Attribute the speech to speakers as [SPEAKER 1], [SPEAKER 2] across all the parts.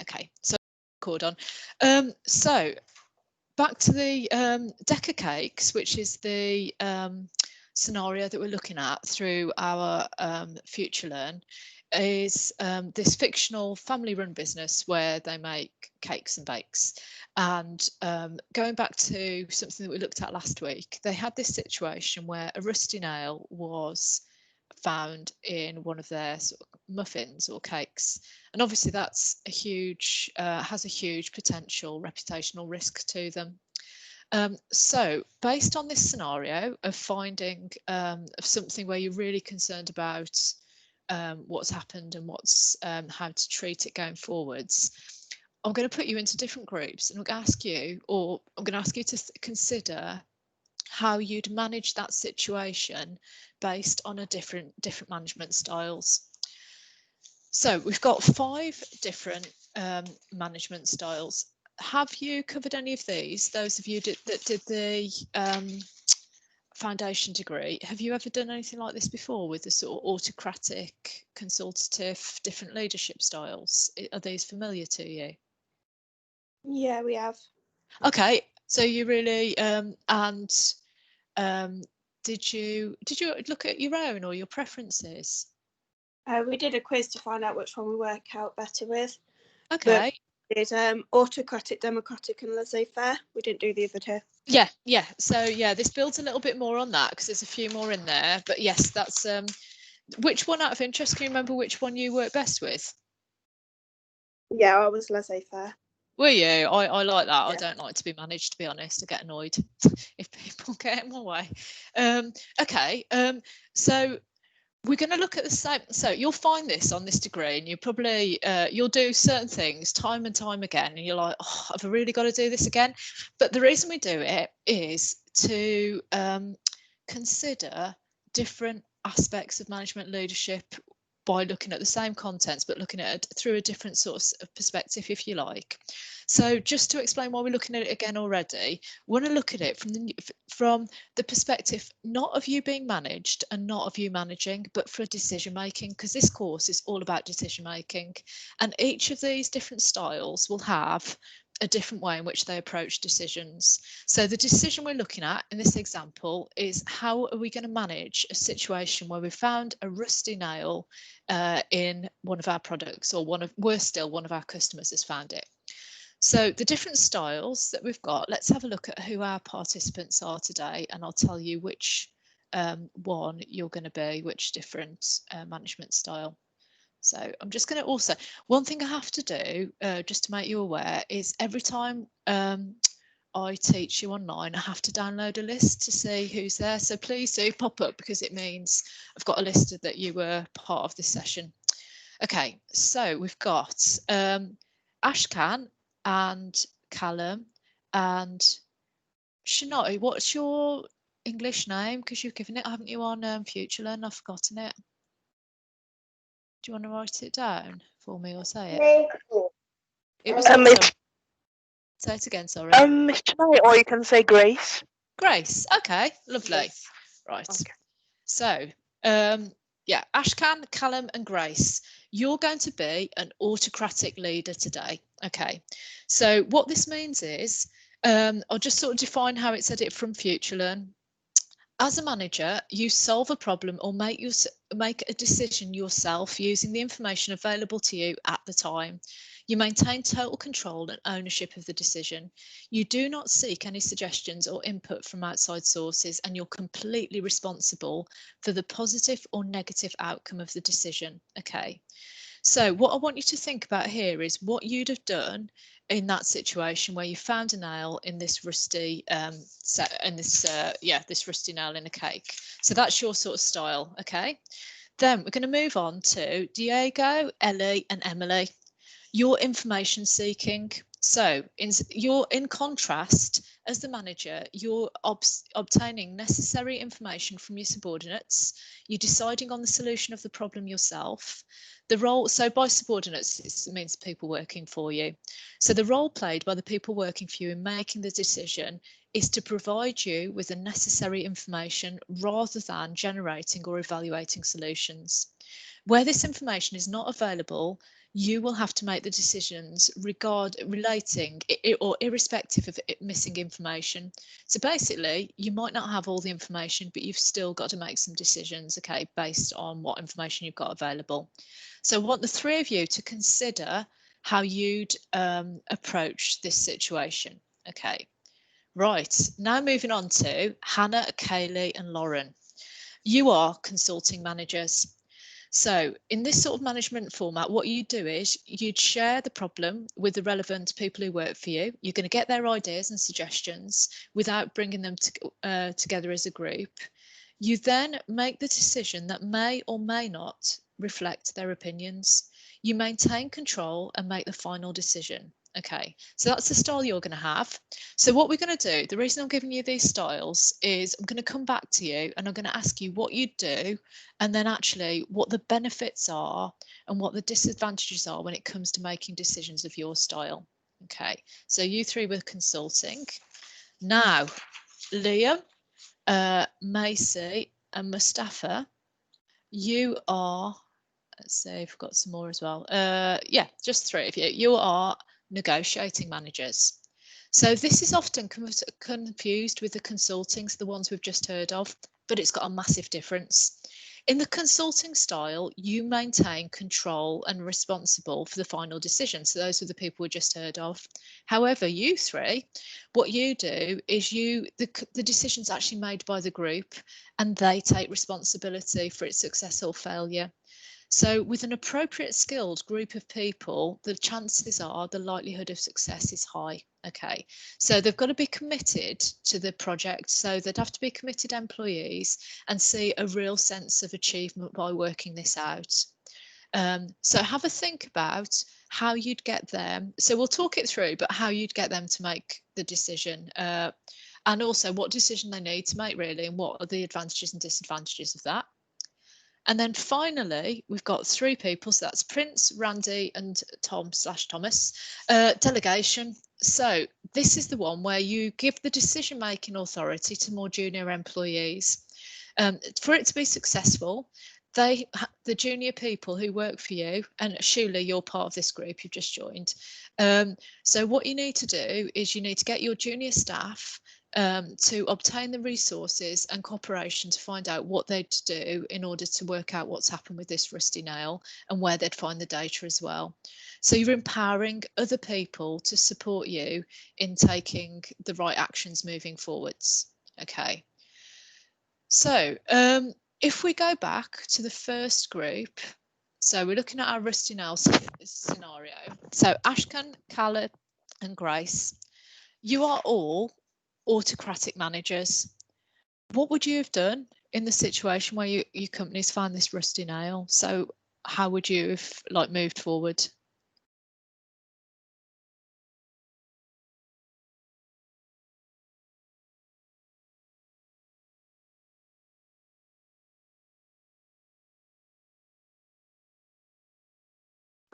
[SPEAKER 1] Okay, so record on. So back to the deck of cakes, which is the scenario that we're looking at through our Future Learn, is this fictional family-run business where they make cakes and bakes. And going back to something that we looked at last week, they had this situation where a rusty nail was found in one of their sort of muffins or cakes, and obviously that's a huge has a huge potential reputational risk to them. So based on this scenario of finding of something where you're really concerned about what's happened and what's how to treat it going forwards, I'm going to put you into different groups, and I'm going to ask you, to consider how you'd manage that situation based on a different management styles. So we've got 5 different management styles. Have you covered any of these? Those of you that did the foundation degree, have you ever done anything like this before with the sort of autocratic, consultative, different leadership styles? Are these familiar to you?
[SPEAKER 2] Yeah, we have.
[SPEAKER 1] Okay, so you really did you look at your own or your preferences?
[SPEAKER 2] We did a quiz to find out which one we work out better with.
[SPEAKER 1] Okay.
[SPEAKER 2] But we did autocratic, democratic and laissez-faire. We didn't do the other 2.
[SPEAKER 1] Yeah. So yeah, this builds a little bit more on that because there's a few more in there. But yes, that's which one out of interest, can you remember which one you work best with?
[SPEAKER 2] Yeah, I was laissez-faire.
[SPEAKER 1] Were you? I like that.
[SPEAKER 2] Yeah.
[SPEAKER 1] I don't like to be managed, to be honest. I get annoyed if people get in my way. Okay, so we're going to look at the same. So you'll find this on this degree, and you probably you'll do certain things time and time again, and you're like, oh, I've really got to do this again. But the reason we do it is to consider different aspects of management leadership by looking at the same contents, but looking at it through a different sort of perspective, if you like. So just to explain why we're looking at it again already, we want to look at it from the perspective not of you being managed and not of you managing, but for decision making, because this course is all about decision making. And each of these different styles will have a different way in which they approach decisions. So the decision we're looking at in this example is, how are we going to manage a situation where we found a rusty nail in one of our products, or worse still, one of our customers has found it. So the different styles that we've got, let's have a look at who our participants are today, and I'll tell you which one you're going to be, which different management style. So I'm just going to also, one thing I have to do, just to make you aware, is every time I teach you online, I have to download a list to see who's there. So please do pop up, because it means I've got a list that you were part of this session. Okay, so we've got Ashkan and Callum and Shinoy. What's your English name? Because you've given it, haven't you, on Future Learn? I've forgotten it. Do you want to write it down for me or say it? It was say it again, sorry.
[SPEAKER 3] Shinoy, or you can say Grace.
[SPEAKER 1] Grace. Okay, lovely. Yes. Right. Okay. So, yeah, Ashkan, Callum and Grace, you're going to be an autocratic leader today. Okay, so what this means is, I'll just sort of define how it said it from Future Learn. As a manager, you solve a problem or make a decision yourself using the information available to you at the time. You maintain total control and ownership of the decision. You do not seek any suggestions or input from outside sources, and you're completely responsible for the positive or negative outcome of the decision. Okay. So what I want you to think about here is what you'd have done in that situation where you found a nail in this rusty this rusty nail in a cake. So that's your sort of style. Okay, then we're going to move on to Diego, Ellie and Emily. Your information seeking. So in contrast, as the manager, you're obtaining necessary information from your subordinates. You're deciding on the solution of the problem yourself. The role, so by subordinates, it means people working for you. So the role played by the people working for you in making the decision is to provide you with the necessary information rather than generating or evaluating solutions. Where this information is not available, you will have to make the decisions relating or irrespective of missing information. So basically, you might not have all the information, but you've still got to make some decisions, okay, based on what information you've got available. So I want the three of you to consider how you'd approach this situation. Okay, right, now moving on to Hannah, Kaylee and Lauren. You are consulting managers. So in this sort of management format, what you do is you'd share the problem with the relevant people who work for you. You're going to get their ideas and suggestions without bringing them together as a group. You then make the decision that may or may not reflect their opinions. You maintain control and make the final decision. Okay, so that's the style you're going to have. So what we're going to do, the reason I'm giving you these styles is I'm going to come back to you and I'm going to ask you what you do and then actually what the benefits are and what the disadvantages are when it comes to making decisions of your style. Okay, so you three were consulting. Now, Liam, Macy and Mustafa, you are, let's see, I've got some more as well. Yeah, just three of you. You are negotiating managers. So this is often confused with the consultings, the ones we've just heard of, but it's got a massive difference. In the consulting style, you maintain control and responsible for the final decision. So those are the people we just heard of. However, you three, what you do is the decision's actually made by the group and they take responsibility for its success or failure. So with an appropriate skilled group of people, the chances are the likelihood of success is high. Okay, so they've got to be committed to the project. So they'd have to be committed employees and see a real sense of achievement by working this out. So have a think about how you'd get them. So we'll talk it through, but how you'd get them to make the decision. And also what decision they need to make really, and what are the advantages and disadvantages of that. And then finally, we've got three people. So that's Prince, Randy and Tom/Thomas. Delegation. So this is the one where you give the decision-making authority to more junior employees. For it to be successful, the junior people who work for you, and Shula, you're part of this group, you've just joined. So what you need to do is you need to get your junior staff to obtain the resources and cooperation to find out what they'd do in order to work out what's happened with this rusty nail and where they'd find the data as well. So you're empowering other people to support you in taking the right actions moving forwards. Okay. So if we go back to the first group, so we're looking at our rusty nail scenario. So Ashkan, Khaled and Grace, you are all autocratic managers. What would you have done in the situation where your company's found this rusty nail? So how would you have moved forward?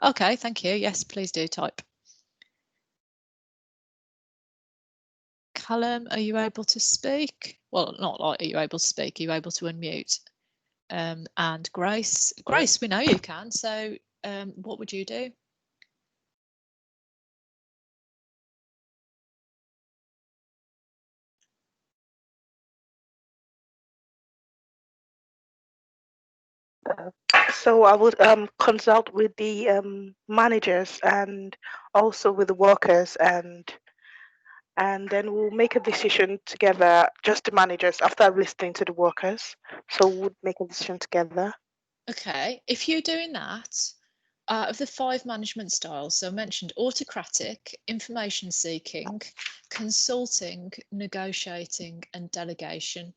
[SPEAKER 1] Okay, thank you. Yes, please do type. Callum, are you able to speak? Well, not like are you able to speak, are you able to unmute? And Grace, we know you can, so what would you do?
[SPEAKER 3] So I would consult with the managers and also with the workers, and then we'll make a decision together, just the managers, after listening to the workers. So we'll make a decision together.
[SPEAKER 1] Okay, if you're doing that, out of the 5 management styles, so I mentioned autocratic, information seeking, consulting, negotiating and delegation,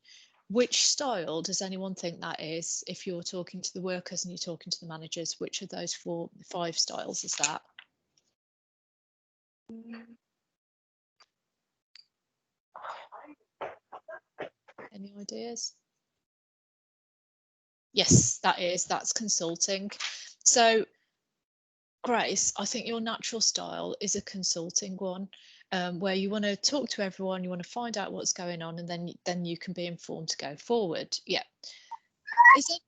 [SPEAKER 1] which style does anyone think that is? If you're talking to the workers and you're talking to the managers, which of those 5 styles is that? Any ideas? Yes, that's consulting. So Grace, I think your natural style is a consulting one, where you want to talk to everyone, you want to find out what's going on, and then you can be informed to go forward. Yeah.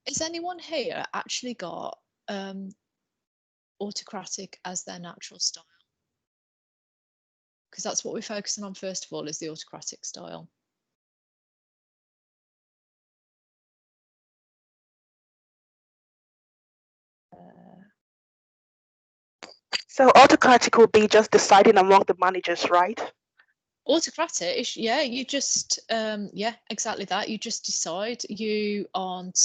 [SPEAKER 1] Is anyone here actually got autocratic as their natural style? Because that's what we're focusing on first of all, is the autocratic style.
[SPEAKER 3] So autocratic will be just deciding among the managers, right?
[SPEAKER 1] Autocratic is, yeah, you just yeah, exactly that. You just decide. You aren't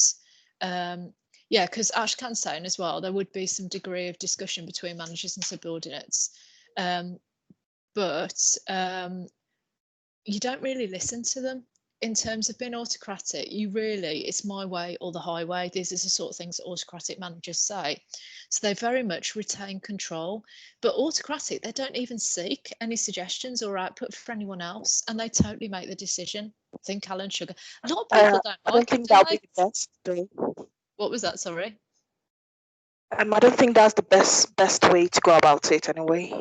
[SPEAKER 1] yeah, because Ashkan's saying as well, there would be some degree of discussion between managers and subordinates, but you don't really listen to them. In terms of being autocratic, you really, it's my way or the highway. These are the sort of things that autocratic managers say. So they very much retain control. But autocratic, they don't even seek any suggestions or output for anyone else, and they totally make the decision. Think Alan Sugar. A lot of people don't
[SPEAKER 3] I
[SPEAKER 1] like
[SPEAKER 3] don't
[SPEAKER 1] it,
[SPEAKER 3] think
[SPEAKER 1] do
[SPEAKER 3] that'll
[SPEAKER 1] they?
[SPEAKER 3] be the best, though.
[SPEAKER 1] What was that? Sorry.
[SPEAKER 3] I don't think that's the best way to go about it, anyway.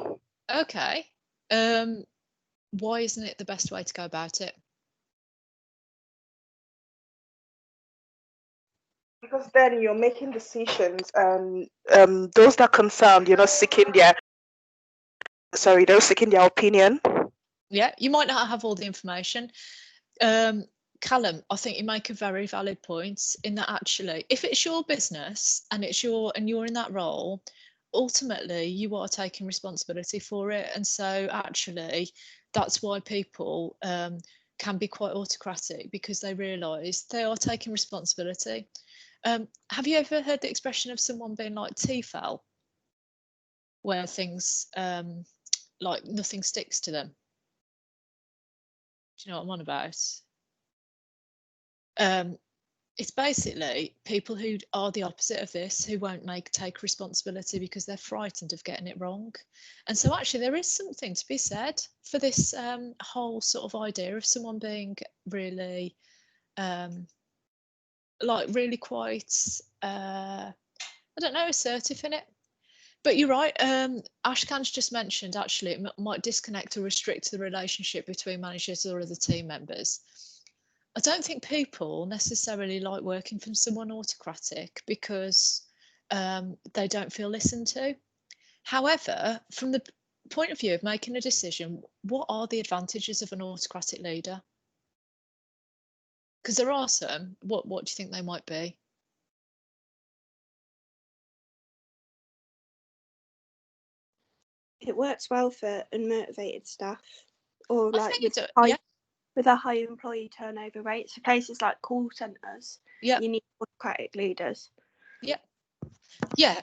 [SPEAKER 1] Okay. Why isn't it the best way to go about it?
[SPEAKER 3] Because then you're making decisions, and those that are concerned, you're not seeking their opinion.
[SPEAKER 1] Yeah, you might not have all the information. Callum, I think you make a very valid point in that actually, if it's your business and you're in that role, ultimately you are taking responsibility for it. And so actually, that's why people can be quite autocratic, because they realise they are taking responsibility. Have you ever heard the expression of someone being like T-fell, where things like nothing sticks to them? Do you know what I'm on about? It's basically people who are the opposite of this, who won't take responsibility because they're frightened of getting it wrong. And so actually there is something to be said for this whole sort of idea of someone being really really quite I don't know, assertive in it. But you're right, Ashkan's just mentioned actually it might disconnect or restrict the relationship between managers or other team members. I don't think people necessarily like working from someone autocratic because they don't feel listened to. However, from the point of view of making a decision, what are the advantages of an autocratic leader? Because there are some. What do you think they might be?
[SPEAKER 2] It works well for unmotivated staff, or
[SPEAKER 1] I
[SPEAKER 2] like
[SPEAKER 1] think
[SPEAKER 2] with
[SPEAKER 1] it,
[SPEAKER 2] high,
[SPEAKER 1] yeah,
[SPEAKER 2] with a high employee turnover rate. So places like call centres,
[SPEAKER 1] yeah,
[SPEAKER 2] you need autocratic leaders.
[SPEAKER 1] yeah. Yeah,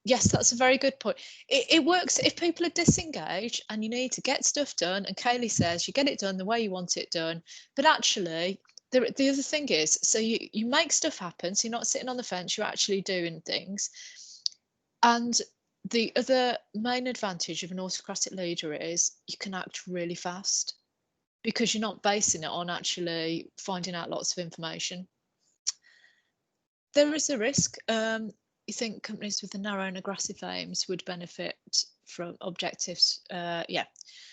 [SPEAKER 1] yes, that's a very good point. It works if people are disengaged and you need to get stuff done, and Kaylee says you get it done the way you want it done. But actually, the other thing is, so you make stuff happen, so you're not sitting on the fence, you're actually doing things. And the other main advantage of an autocratic leader is you can act really fast because you're not basing it on actually finding out lots of information. There is a risk. You think companies with the narrow and aggressive aims would benefit from objectives? Yeah.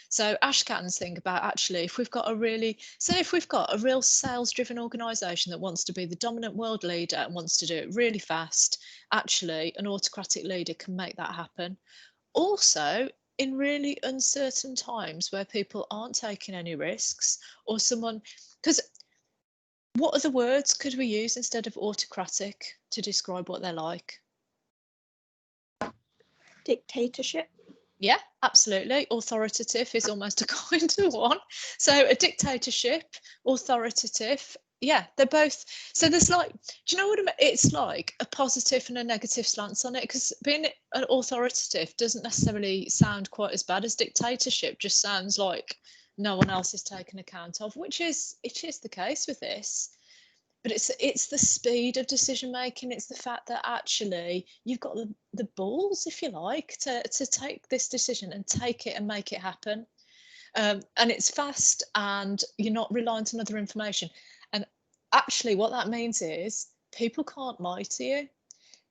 [SPEAKER 1] So Ashkan's thing about actually, if we've got a real sales-driven organisation that wants to be the dominant world leader and wants to do it really fast, actually an autocratic leader can make that happen. Also, in really uncertain times where people aren't taking any risks, or someone, because what other words could we use instead of autocratic to describe what they're like?
[SPEAKER 2] Dictatorship.
[SPEAKER 1] Yeah, absolutely. Authoritative is almost a kind of one. So a dictatorship, authoritative, yeah, they're both. So there's like, do you know what I mean? It's like a positive and a negative stance on it, because being an authoritative doesn't necessarily sound quite as bad as dictatorship. Just sounds like no one else is taken account of, which is the case with this. But it's the speed of decision making. It's the fact that actually you've got the balls, if you like, to take this decision and take it and make it happen. And it's fast and you're not reliant on other information. And actually what that means is people can't lie to you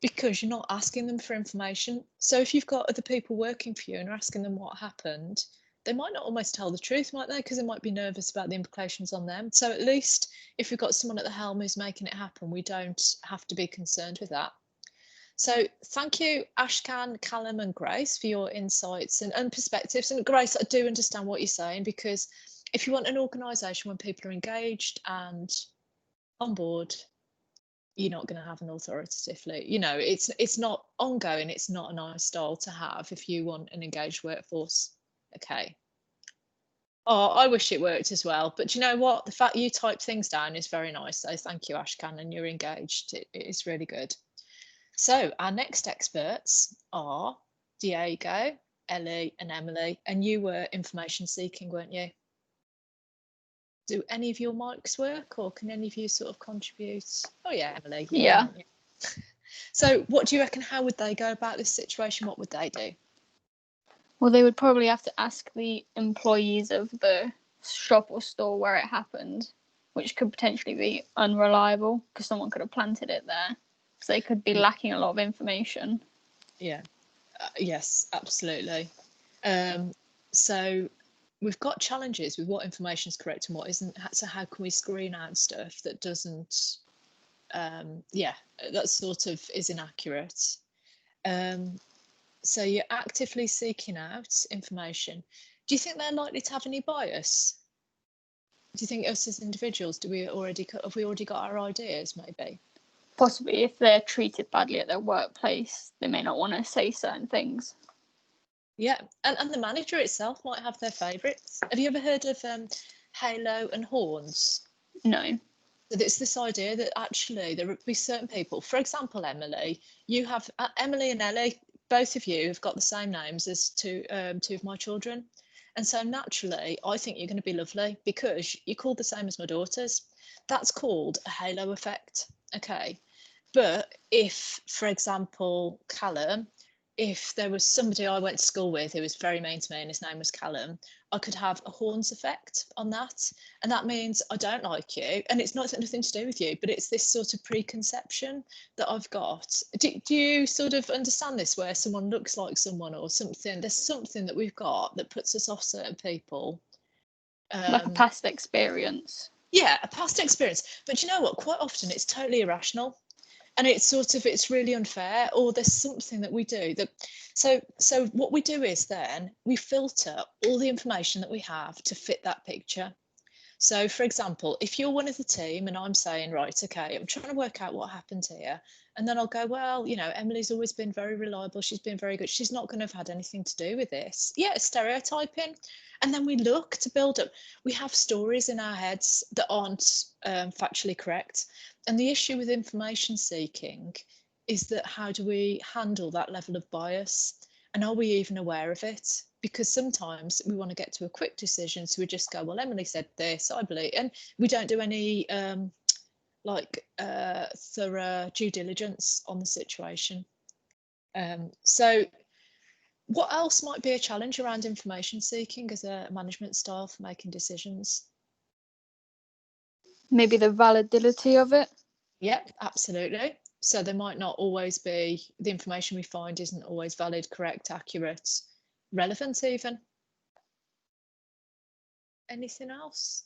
[SPEAKER 1] because you're not asking them for information. So if you've got other people working for you and you're asking them what happened, they might not almost tell the truth, might they? Because they might be nervous about the implications on them. So at least if we've got someone at the helm who's making it happen, we don't have to be concerned with that. So thank you, Ashkan, Callum and Grace, for your insights and perspectives. And Grace, I do understand what you're saying, because if you want an organisation when people are engaged and on board, you're not going to have an authoritatively, it's not ongoing, it's not a nice style to have if you want an engaged workforce. Okay. Oh, I wish it worked as well, but you know what, the fact you type things down is very nice, so thank you, Ashkan, and you're engaged. It is really good. So our next experts are Diego, Ellie and Emily, and you were information seeking, weren't you? Do any of your mics work, or can any of you sort of contribute? Oh yeah, Emily.
[SPEAKER 4] Yeah.
[SPEAKER 1] So what do you reckon, how would they go about this situation? What would they do?
[SPEAKER 4] Well, they would probably have to ask the employees of the shop or store where it happened, which could potentially be unreliable because someone could have planted it there. So they could be lacking a lot of information.
[SPEAKER 1] Yeah. Yes, absolutely. So we've got challenges with what information is correct and what isn't. So how can we screen out stuff that doesn't, that sort of is inaccurate. So you're actively seeking out information. Do you think they're likely to have any bias? Do you think us as individuals, have we already got our ideas, maybe?
[SPEAKER 4] Possibly if they're treated badly at their workplace, they may not want to say certain things.
[SPEAKER 1] Yeah, and the manager itself might have their favourites. Have you ever heard of halo and horns?
[SPEAKER 4] No.
[SPEAKER 1] So it's this idea that actually there would be certain people. For example, Emily, you have Emily and Ellie. Both of you have got the same names as two of my children, and so naturally, I think you're going to be lovely because you're called the same as my daughters. That's called a halo effect. Okay, but if, for example, Callum, if there was somebody I went to school with who was very mean to me and his name was Callum, I could have a horns effect on that. And that means I don't like you. And it's not nothing to do with you, but it's this sort of preconception that I've got. Do you sort of understand this, where someone looks like someone or something? There's something that we've got that puts us off certain people.
[SPEAKER 4] Like a past experience.
[SPEAKER 1] Yeah, a past experience. But you know what? Quite often it's totally irrational. And it's really unfair, or there's something that we do that. So what we do is then we filter all the information that we have to fit that picture. So for example, if you're one of the team and I'm saying, right, okay, I'm trying to work out what happened here, and then I'll go, well, Emily's always been very reliable, she's been very good, she's not going to have had anything to do with this. Yeah, stereotyping. And then we look to build up. We have stories in our heads that aren't factually correct. And the issue with information seeking is that how do we handle that level of bias? And are we even aware of it? Because sometimes we want to get to a quick decision. So we just go, well, Emily said this, I believe. And we don't do any thorough due diligence on the situation. So what else might be a challenge around information seeking as a management style for making decisions?
[SPEAKER 4] Maybe the validity of it.
[SPEAKER 1] Yep, absolutely. So there might not always be, the information we find isn't always valid, correct, accurate, relevant even. Anything else?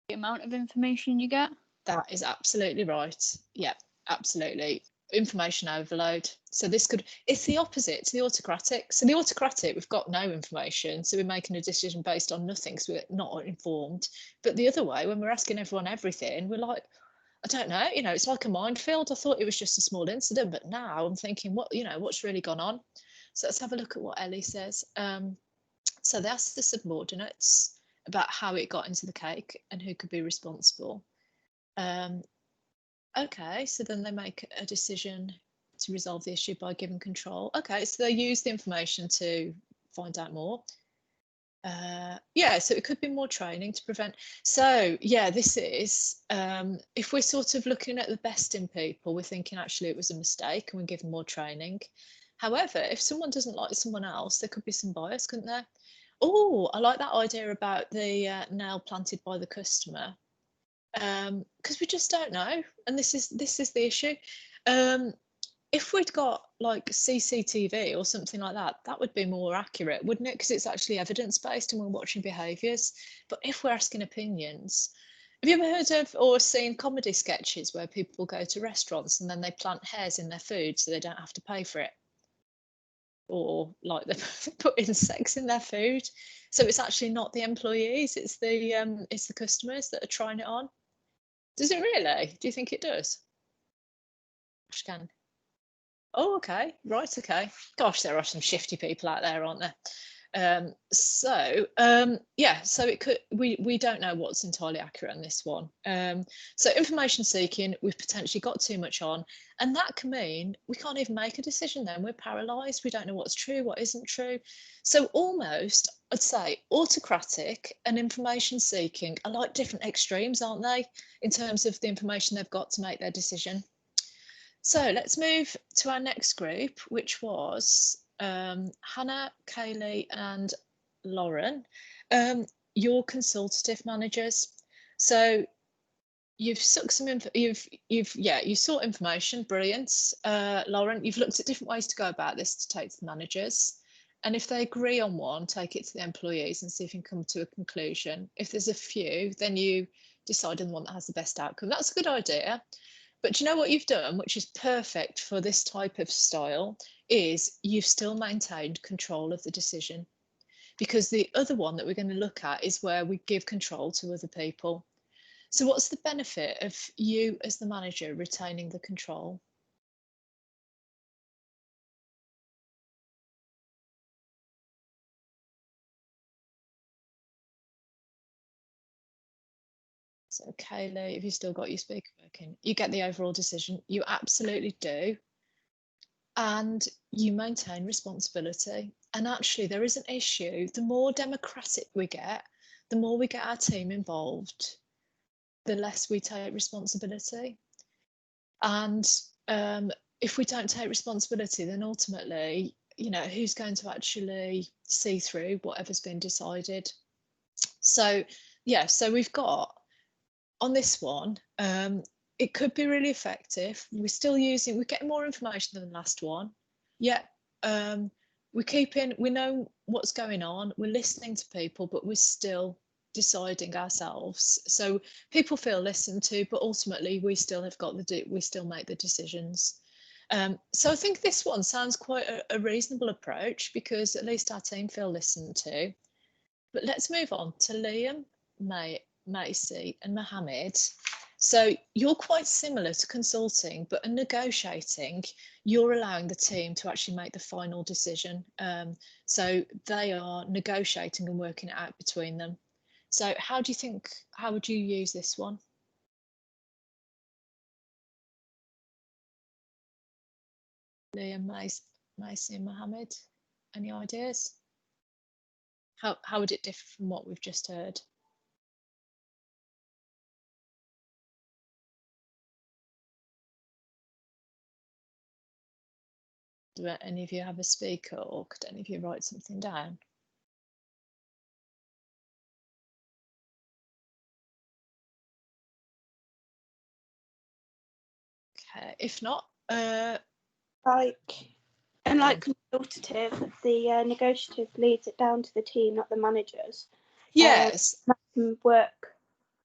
[SPEAKER 4] The amount of information you get.
[SPEAKER 1] That is absolutely right. Yeah, absolutely. Information overload. So it's the opposite to the autocratic. So the autocratic, we've got no information, so we're making a decision based on nothing, so we're not informed. But the other way, when we're asking everyone everything, we're like, I don't know, it's like a minefield. I thought it was just a small incident, but now I'm thinking, what's really gone on? So let's have a look at what Ellie says. So they asked the subordinates about how it got into the cake and who could be responsible. Okay, so then they make a decision to resolve the issue by giving control. Okay, so they use the information to find out more. So it could be more training to prevent. So yeah, this is, if we're sort of looking at the best in people, we're thinking actually it was a mistake and we're given more training. However, if someone doesn't like someone else, there could be some bias, couldn't there? Oh, I like that idea about the nail planted by the customer. Because we just don't know, and this is the issue. if we'd got like CCTV or something like that, that would be more accurate, wouldn't it? Because it's actually evidence-based and we're watching behaviours. But if we're asking opinions, have you ever heard of or seen comedy sketches where people go to restaurants and then they plant hairs in their food so they don't have to pay for it? Or like they put insects in their food. So it's actually not the employees, it's the customers that are trying it on. Does it really? Do you think it does? Scan. Oh, okay, right, okay. Gosh, there are some shifty people out there, aren't there? Yeah, so it could, we don't know what's entirely accurate on this one. So information seeking, we've potentially got too much on, and that can mean we can't even make a decision then. We're paralysed, we don't know what's true, what isn't true. So almost, I'd say, autocratic and information seeking are like different extremes, aren't they, in terms of the information they've got to make their decision. So let's move to our next group, which was Hannah, Kaylee and Lauren. You're consultative managers. So you've sucked some info, you sought information, brilliant. Lauren, you've looked at different ways to go about this to take to the managers. And if they agree on one, take it to the employees and see if you can come to a conclusion. If there's a few, then you decide on the one that has the best outcome. That's a good idea. But do you know what you've done, which is perfect for this type of style, is you've still maintained control of the decision. Because the other one that we're going to look at is where we give control to other people. So what's the benefit of you as the manager retaining the control? So Kaylee, if you've still got your speaker working, you get the overall decision. You absolutely do. And you maintain responsibility. And actually there is an issue. The more democratic we get, the more we get our team involved, the less we take responsibility. And if we don't take responsibility, then ultimately, you know, who's going to actually see through whatever's been decided? So yeah, so we've got on this one, it could be really effective. We're getting more information than the last one. Yeah, we know what's going on, we're listening to people, but we're still deciding ourselves. So people feel listened to, but ultimately we still have got we still make the decisions. So I think this one sounds quite a reasonable approach because at least our team feel listened to. But let's move on to Liam, Macy and Mohammed. So you're quite similar to consulting, but in negotiating, you're allowing the team to actually make the final decision. So they are negotiating and working it out between them. So how would you use this one? Liam, Macy and Mohammed, any ideas? How would it differ from what we've just heard? Do any of you have a speaker, or could any of you write something down? Okay, if not,
[SPEAKER 2] like consultative, the negotiative leads it down to the team, not the managers.
[SPEAKER 1] yes,
[SPEAKER 2] Work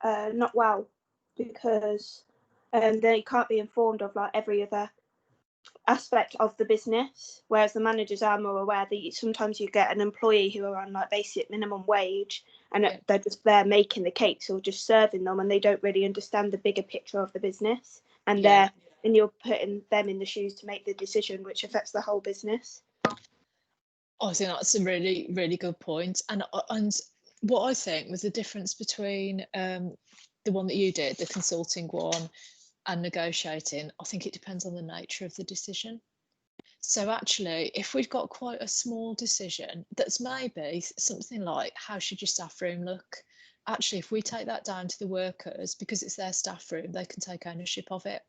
[SPEAKER 2] not well because they can't be informed of like every other aspect of the business, whereas the managers are more aware that sometimes you get an employee who are on like basic minimum wage and they're just there making the cakes or just serving them, and they don't really understand the bigger picture of the business, and you're putting them in the shoes to make the decision which affects the whole business.
[SPEAKER 1] I think that's a really, really good point. And what I think was the difference between the one that you did, the consulting one, and negotiating, I think it depends on the nature of the decision. So actually, if we've got quite a small decision that's maybe something like, how should your staff room look? Actually, if we take that down to the workers, because it's their staff room, they can take ownership of it.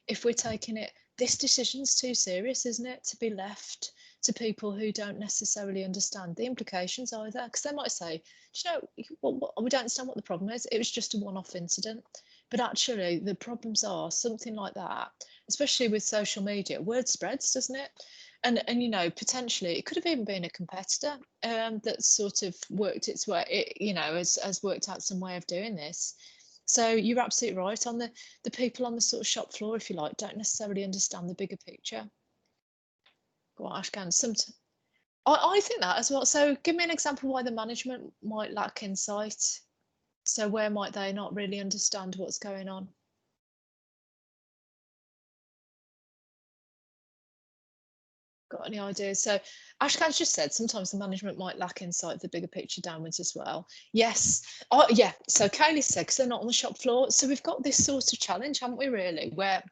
[SPEAKER 1] If we're taking it, this decision's too serious, isn't it, to be left to people who don't necessarily understand the implications either? Because they might say, do you know, we don't understand what the problem is. It was just a one-off incident. But actually, the problems are something like that, especially with social media, word spreads, doesn't it? And you know, potentially it could have even been a competitor that sort of worked its way, you know, has worked out some way of doing this. So you're absolutely right. On the people on the sort of shop floor, if you like, don't necessarily understand the bigger picture. Go on, Ashkan. I think that as well. So give me an example why the management might lack insight. So where might they not really understand what's going on? Got any ideas? So Ashkan's just said sometimes the management might lack insight of the bigger picture downwards as well. Yes. Oh, yeah. So Kaylee said, because they're not on the shop floor. So we've got this sort of challenge, haven't we, really, where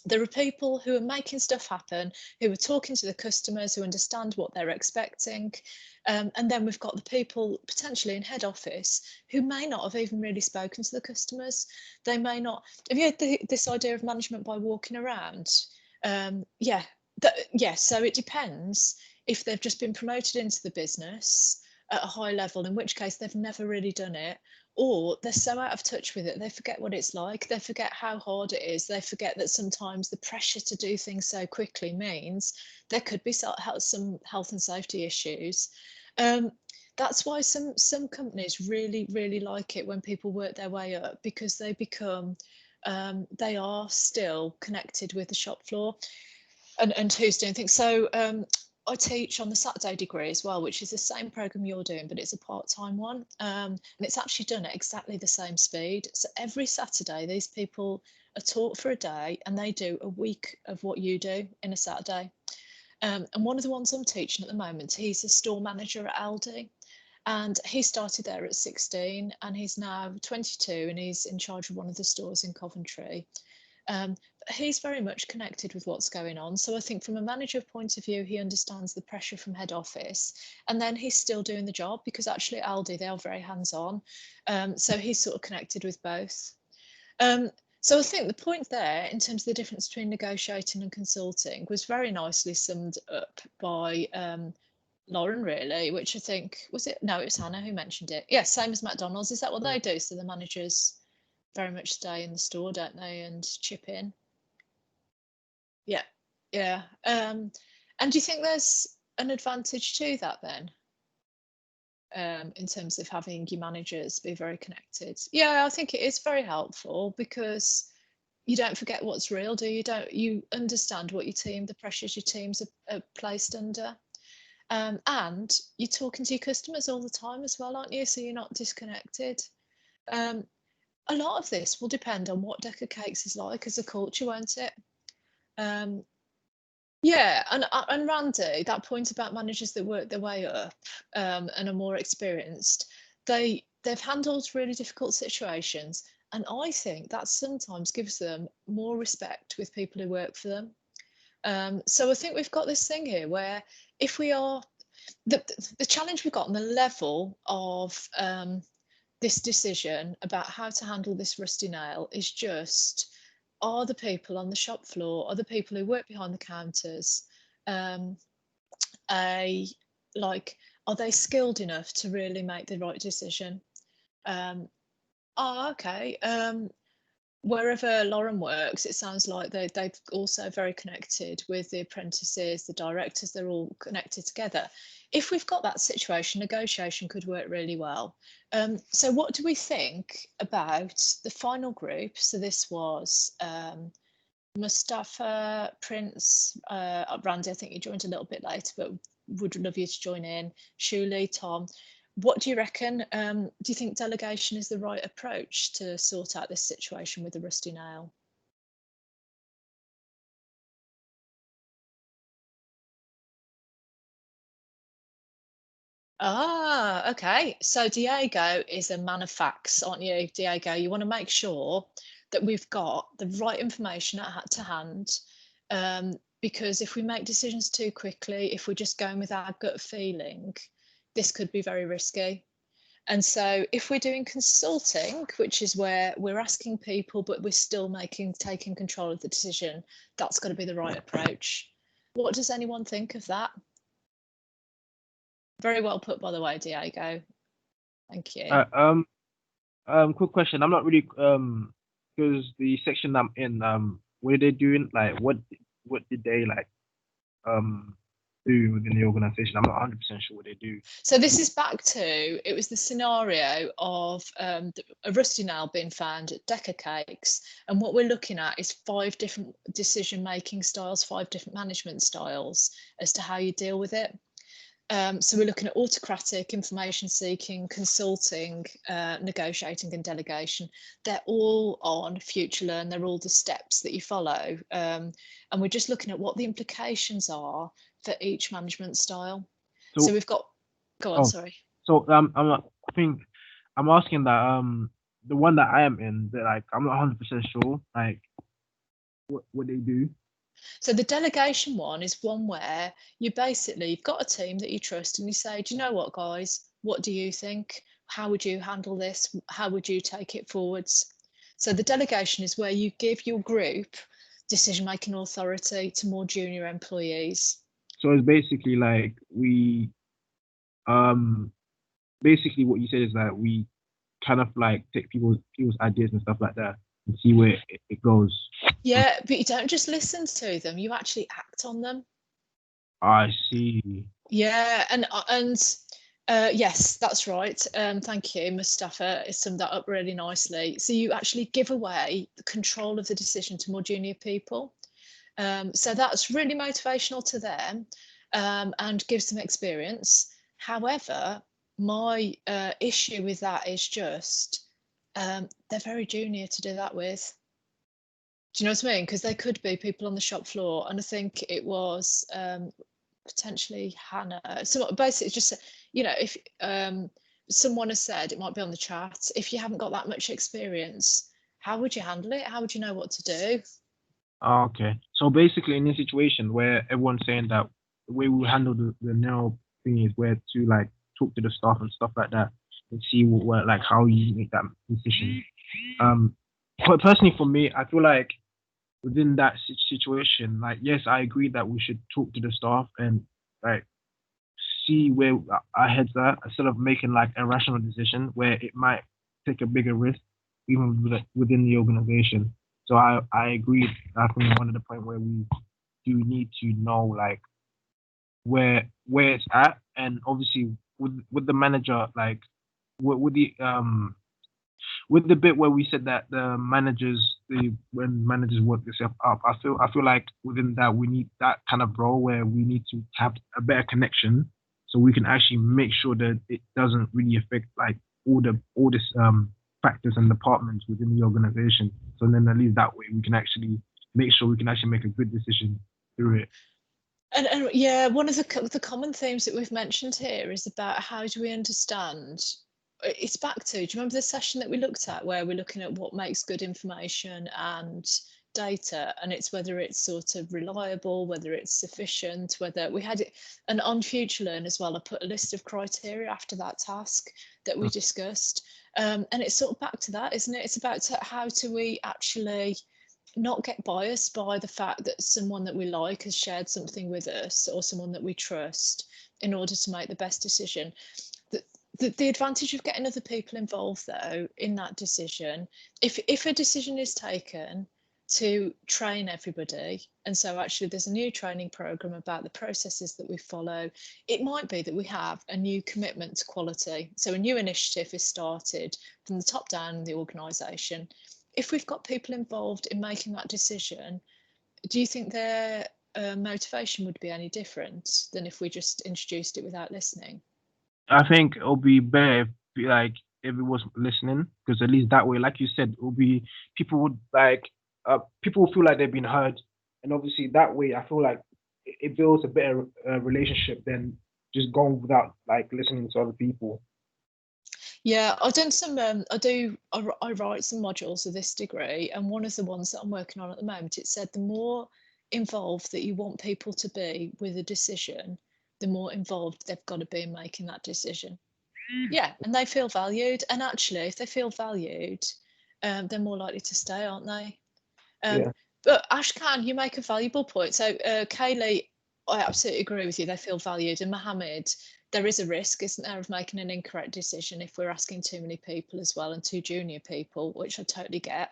[SPEAKER 1] there are people who are making stuff happen, who are talking to the customers, who understand what they're expecting. And then we've got the people potentially in head office who may not have even really spoken to the customers. They may not. Have you heard this idea of management by walking around? Yeah. So it depends if they've just been promoted into the business at a high level, in which case they've never really done it, or they're so out of touch with it, they forget what it's like, they forget how hard it is, they forget that sometimes the pressure to do things so quickly means there could be some health and safety issues. That's why some companies really like it when people work their way up, because they become, they are still connected with the shop floor and who's doing things. So I teach on the Saturday degree as well, which is the same program you're doing, but it's a part-time one. And it's actually done at exactly the same speed. So every Saturday, these people are taught for a day and they do a week of what you do in a Saturday. And one of the ones I'm teaching at the moment, he's a store manager at Aldi. And he started there at 16 and he's now 22 and he's in charge of one of the stores in Coventry. He's very much connected with what's going on. So I think from a manager point of view, he understands the pressure from head office, and then he's still doing the job because actually at Aldi, they are very hands-on. So he's sort of connected with both. So I think the point there in terms of the difference between negotiating and consulting was very nicely summed up by Lauren, really, which I think, was it? No, it was Hannah who mentioned it. Yeah, same as McDonald's. Is that what they do? So the managers very much stay in the store, don't they, and chip in? Yeah. And do you think there's an advantage to that then, in terms of having your managers be very connected? Yeah, I think it is very helpful because you don't forget what's real, do you? You understand what the pressures your teams are placed under. And you're talking to your customers all the time as well, aren't you? So you're not disconnected. A lot of this will depend on what Decker Cakes is like as a culture, won't it? Yeah, and Randy, that point about managers that work their way up and are more experienced, they've handled really difficult situations, and I think that sometimes gives them more respect with people who work for them. So I think we've got this thing here where if we are, the challenge we've got on the level of this decision about how to handle this rusty nail is just, are the people on the shop floor, are the people who work behind the counters, are they skilled enough to really make the right decision? Okay. Wherever Lauren works, it sounds like they're also very connected with the apprentices, the directors, they're all connected together. If we've got that situation, negotiation could work really well. So what do we think about the final group? So this was Mustafa, Prince, Randy, I think you joined a little bit later, but would love you to join in. Shuli, Tom. What do you reckon? Do you think delegation is the right approach to sort out this situation with the rusty nail? Okay. So Diego is a man of facts, aren't you, Diego? You want to make sure that we've got the right information to hand, because if we make decisions too quickly, if we're just going with our gut feeling, this could be very risky. And so if we're doing consulting, which is where we're asking people, but we're still taking control of the decision, that's got to be the right approach. What does anyone think of that? Very well put, by the way, Diego. Thank you.
[SPEAKER 5] Quick question. I'm not really because the section I'm in, what are they doing? Like, what did they like do within the organization? I'm not 100% sure what they do.
[SPEAKER 1] So this is back to, it was the scenario of a rusty nail being found at Decker Cakes, and what we're looking at is 5 different decision-making styles, 5 different management styles as to how you deal with it. So we're looking at autocratic, information seeking, consulting, negotiating and delegation. They're all on Future Learn, they're all the steps that you follow. And we're just looking at what the implications are for each management style. So we've got, go on, sorry.
[SPEAKER 5] So I think I'm asking that the one that I am in, that like I'm not 100% sure like what they do.
[SPEAKER 1] So the delegation one is one where you've got a team that you trust and you say, do you know what, guys, what do you think? How would you handle this? How would you take it forwards? So the delegation is where you give your group decision-making authority to more junior employees.
[SPEAKER 5] So it's basically like basically what you said is that we kind of like take people's ideas and stuff like that and see where it goes.
[SPEAKER 1] Yeah, but you don't just listen to them, you actually act on them.
[SPEAKER 5] I see.
[SPEAKER 1] Yeah, and yes, that's right. Thank you, Mustafa. It summed that up really nicely. So you actually give away the control of the decision to more junior people. So that's really motivational to them and gives them experience. However, my issue with that is just they're very junior to do that with. Do you know what I mean? Because they could be people on the shop floor, and I think it was potentially Hannah. So basically, it's just, you know, if someone has said, it might be on the chat, if you haven't got that much experience, how would you handle it? How would you know what to do?
[SPEAKER 5] Okay, so basically in this situation where everyone's saying that the way we handle the nail thing is where to like talk to the staff and stuff like that and see what like how you make that decision. But personally for me, I feel like within that situation, like yes, I agree that we should talk to the staff and like see where our heads are instead of making like a rational decision where it might take a bigger risk even within the organization. So I agree. I think one of the point where we do need to know like where it's at, and obviously with the manager, like with the bit where we said that the managers, when managers work themselves up, I feel like within that we need that kind of role where we need to have a better connection, so we can actually make sure that it doesn't really affect like all this factors and departments within the organization. So then at least that way we can actually make sure we can actually make a good decision through it.
[SPEAKER 1] And yeah, one of the common themes that we've mentioned here is about how do we understand. It's back to, do you remember the session that we looked at where we're looking at what makes good information and data, and it's whether it's sort of reliable, whether it's sufficient, whether we had it. And on Future Learn as well, I put a list of criteria after that task that we discussed, and it's sort of back to that, isn't it? It's about how do we actually not get biased by the fact that someone that we like has shared something with us, or someone that we trust, in order to make the best decision. The advantage of getting other people involved though in that decision, if a decision is taken to train everybody, and so actually there's a new training program about the processes that we follow, it might be that we have a new commitment to quality. So a new initiative is started from the top down in the organisation. If we've got people involved in making that decision, do you think their motivation would be any different than if we just introduced it without listening?
[SPEAKER 5] I think it'll be better if it was listening, because at least that way, like you said, it'll be people would people will feel like they've been heard, and obviously that way, I feel like it builds a better relationship than just going without like listening to other people.
[SPEAKER 1] Yeah, I've done some. I write some modules of this degree, and one of the ones that I'm working on at the moment, it said the more involved that you want people to be with a decision, the more involved they've got to be in making that decision. Yeah, and they feel valued. And actually, if they feel valued, they're more likely to stay, aren't they?
[SPEAKER 5] Yeah.
[SPEAKER 1] But Ashkan, you make a valuable point. So Kaylee, I absolutely agree with you. They feel valued. And Mohammed, there is a risk, isn't there, of making an incorrect decision if we're asking too many people as well, and too junior people, which I totally get.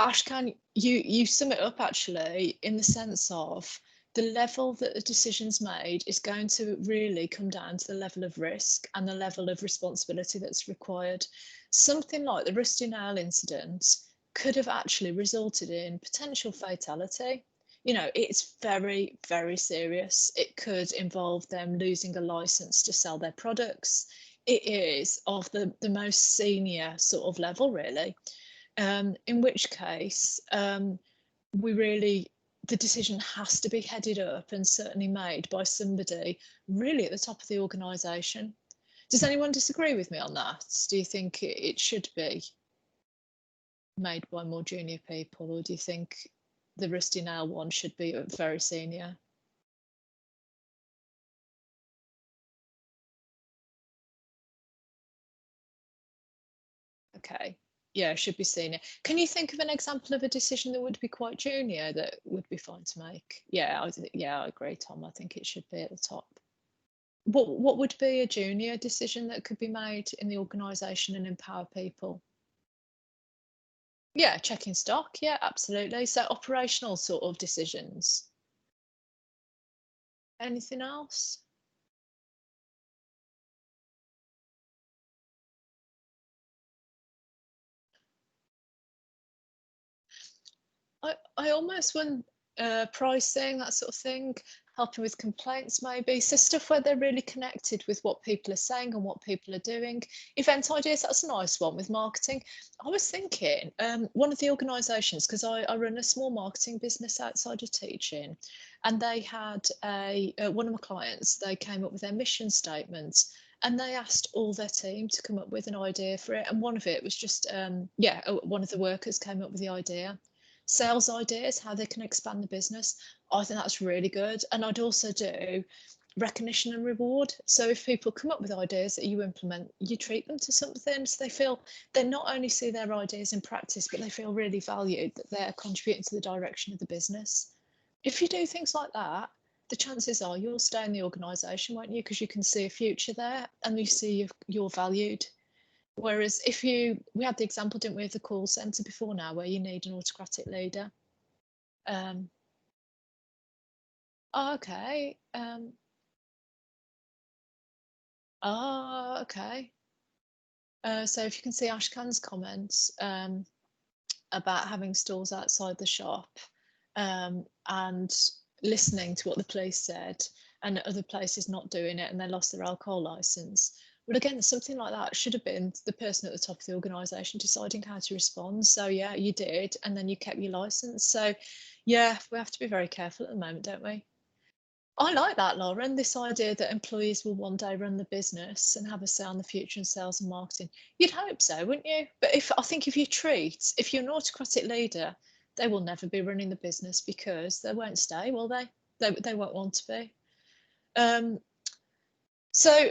[SPEAKER 1] Ashkan, you sum it up actually in the sense of the level that the decision's made is going to really come down to the level of risk and the level of responsibility that's required. Something like the Rusty Nail incident could have actually resulted in potential fatality. You know, it's very, very serious. It could involve them losing a license to sell their products. It is of the most senior sort of level, really. In which case, the decision has to be headed up and certainly made by somebody really at the top of the organisation. Does anyone disagree with me on that? Do you think it should be made by more junior people, or do you think the Rusty Nail one should be very senior? Okay. Yeah, should be senior. Can you think of an example of a decision that would be quite junior that would be fine to make? Yeah, I agree, Tom. I think it should be at the top. What would be a junior decision that could be made in the organisation and empower people? Yeah, checking stock. Yeah, absolutely. So operational sort of decisions. Anything else? I almost want pricing, that sort of thing, helping with complaints maybe. So stuff where they're really connected with what people are saying and what people are doing. Event ideas, that's a nice one with marketing. I was thinking one of the organisations, because I run a small marketing business outside of teaching, and they had one of my clients, they came up with their mission statements and they asked all their team to come up with an idea for it. And one of it was just, one of the workers came up with the idea. Sales ideas, how they can expand the business. I think that's really good. And I'd also do recognition and reward. So if people come up with ideas that you implement, you treat them to something, so they feel they not only see their ideas in practice, but they feel really valued, that they're contributing to the direction of the business. If you do things like that, the chances are you'll stay in the organisation, won't you? Because you can see a future there and you see you're valued. Whereas we had the example, didn't we, of the call centre before now, where you need an autocratic leader. Okay. Okay. So if you can see Ashkan's comments about having stalls outside the shop and listening to what the police said, and other places not doing it and they lost their alcohol licence. But again, something like that should have been the person at the top of the organisation deciding how to respond. So yeah, you did, and then you kept your licence. So yeah, we have to be very careful at the moment, don't we? I like that, Lauren, this idea that employees will one day run the business and have a say on the future in sales and marketing. You'd hope so, wouldn't you? But I think if you're an autocratic leader, they will never be running the business because they won't stay, will they? They won't want to be. So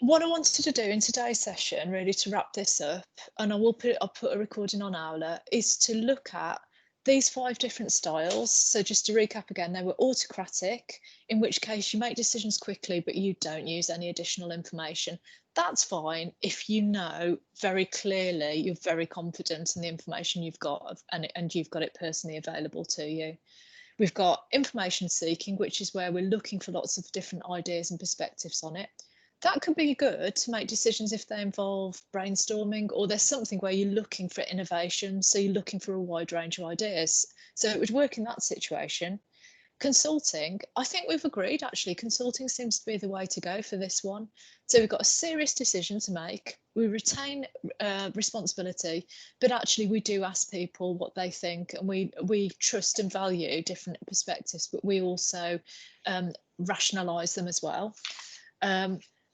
[SPEAKER 1] what I wanted to do in today's session, really to wrap this up, and I'll put a recording on Owler, is to look at these 5 different styles. So just to recap again, they were autocratic, in which case you make decisions quickly, but you don't use any additional information. That's fine if you know very clearly, you're very confident in the information you've got and you've got it personally available to you. We've got information seeking, which is where we're looking for lots of different ideas and perspectives on it. That could be good to make decisions if they involve brainstorming, or there's something where you're looking for innovation, so you're looking for a wide range of ideas. So it would work in that situation. Consulting, I think we've agreed actually, consulting seems to be the way to go for this one. So we've got a serious decision to make. We retain responsibility, but actually we do ask people what they think, and we trust and value different perspectives, but we also rationalise them as well.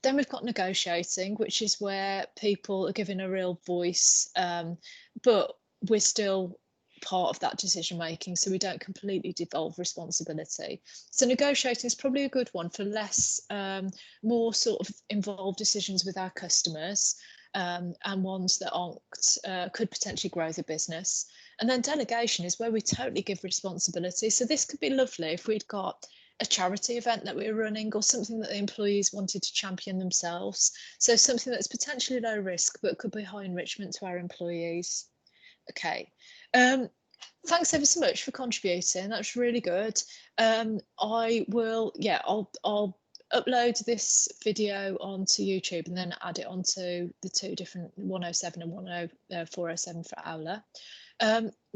[SPEAKER 1] Then we've got negotiating, which is where people are given a real voice, but we're still part of that decision making, so we don't completely devolve responsibility. So negotiating is probably a good one for less, more sort of involved decisions with our customers, and ones that aren't could potentially grow the business. And then delegation is where we totally give responsibility. So this could be lovely if we'd got a charity event that we were running, or something that the employees wanted to champion themselves. So something that's potentially low risk, but could be high enrichment to our employees. Okay, Thanks ever so much for contributing. That's really good. I will, yeah, I'll upload this video onto YouTube and then add it onto the two different 107 and 407 for Aula.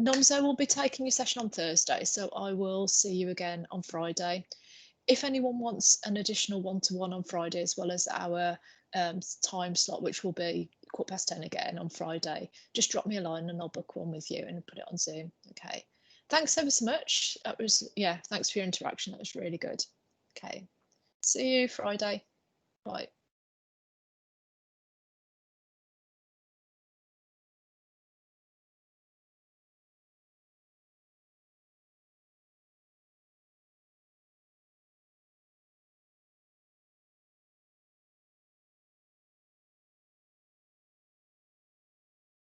[SPEAKER 1] Nomzo will be taking your session on Thursday, so I will see you again on Friday. If anyone wants an additional one-to-one on Friday, as well as our time slot, which will be 10:15 again on Friday, just drop me a line and I'll book one with you and put it on Zoom. Okay. Thanks ever so much. That was, yeah, thanks for your interaction. That was really good. Okay. See you Friday. Bye.